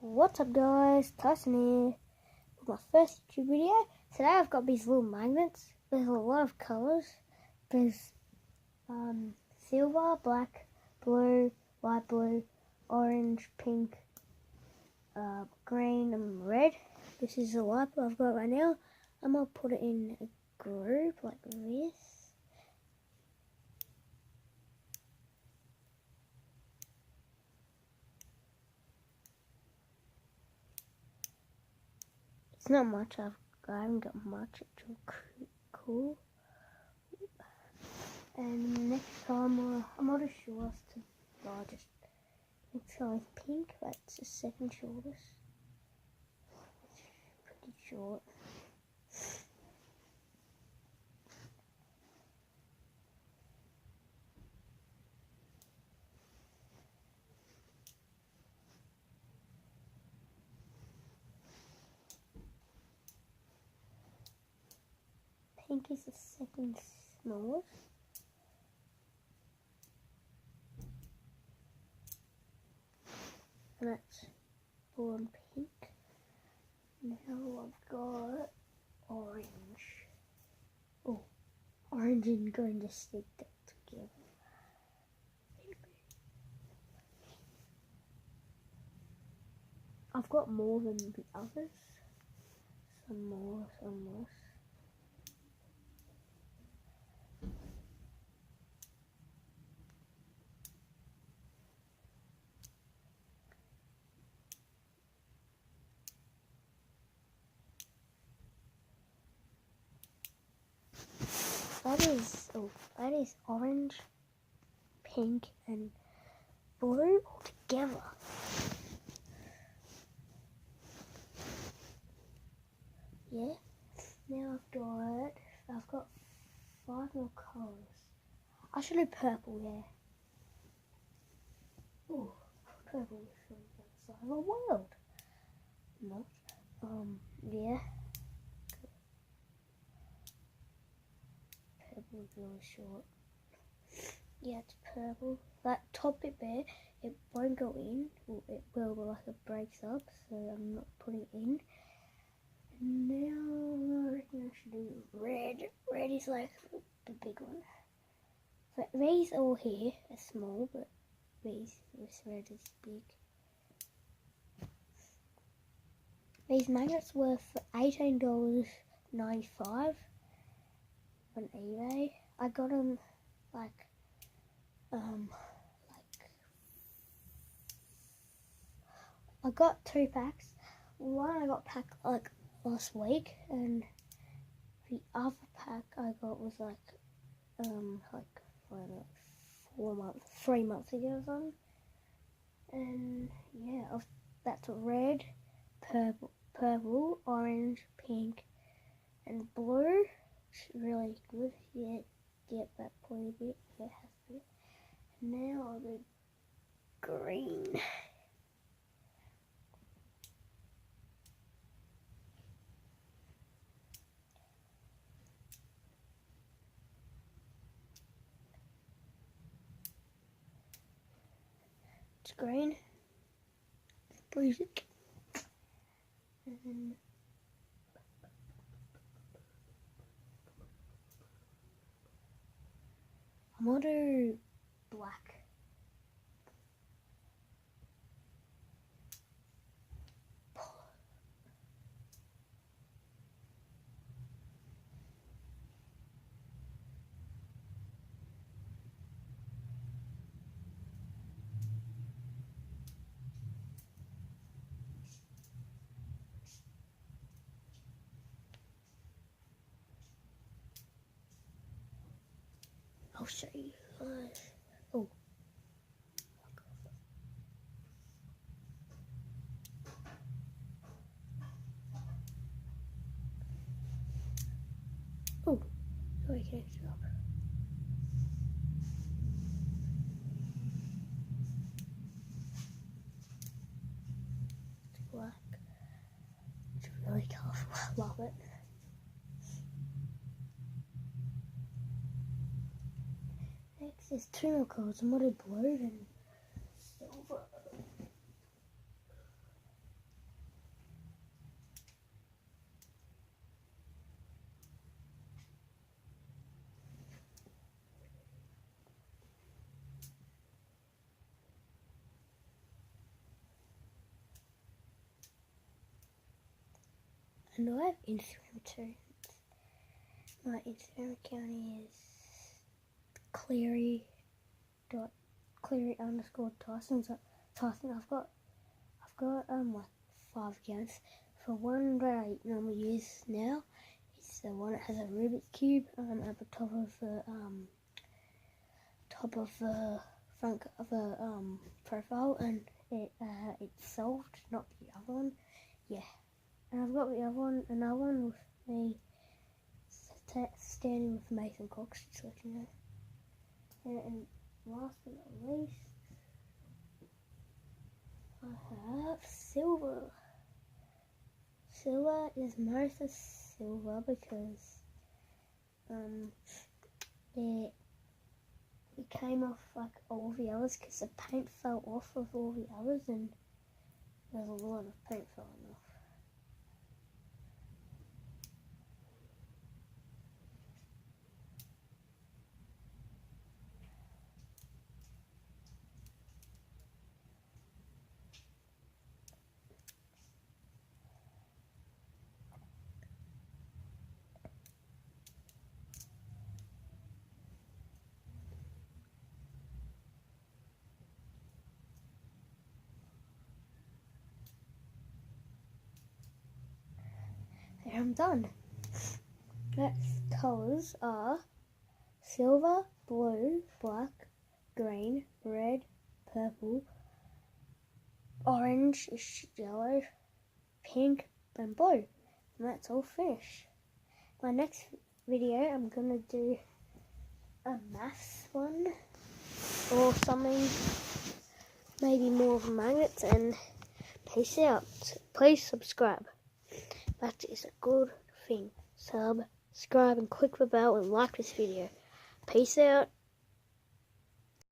What's up guys, Tyson here with my first YouTube video. Today I've got these little magnets. There's a lot of colours. There's silver, black, blue, light blue, orange, pink, green and red. This is the light blue I've got right now. I'm going to put it in a group like this. It's not much I haven't got much. It's all cool. And next time I'm not as sure as to largest. Next time is pink. That's the second shortest. It's pretty short. Pink is the second smallest. And that's blue and pink. Now I've got orange. Oh, orange and going to stick that together. I've got more than the others. Some more, some less. That is orange, pink, and blue all together. Yeah. Now I've got 5 more colours. I should do purple, yeah. Oh, purple is from the outside of the world. Not. Yeah. Purple is really short. Yeah, it's purple. That top bit there, it won't go in. Well, it will, but like it breaks up, so I'm not putting it in. And now I reckon I should do red. Red is like the big one. So these all here are small, but this red is big. These magnets were for $18.95 on eBay. I got them I got 2 packs. One I got packed like last week, and the other pack I got was like 3 months ago or something. And yeah, that's red, purple, orange, pink, and blue. It's really good. Yeah, get that pointy bit. Yeah, it has to be. Now I'll do green. It's green. Freeze it. And then I'm gonna do black. I'll show you guys. Oh. Oh, so I can it up. It's black. It's really colourful. I love it. Next is 2 more colours. I'm gonna do blue and silver. And I have Instagram too. My Instagram account is Cleary_Tyson. So Tyson, I've got like 5 accounts. For one that I normally use now, it's the one that has a Rubik's Cube at the top of the front of the profile, and it's solved, not the other one. Yeah, and I've got the another one with me standing with Mason Cox, just to let you know. And last but not least, I have Silver. Silver is Martha Silver because it came off like all the others because the paint fell off of all the others, and there's a lot of paint falling off. There, I'm done. Next colours are silver, blue, black, green, red, purple, orange, yellow, pink, and blue. And that's all finished. My next video, I'm gonna do a maths one or something, maybe more of magnets, and peace out. Please subscribe. That is a good thing. Subscribe and click the bell and like this video. Peace out.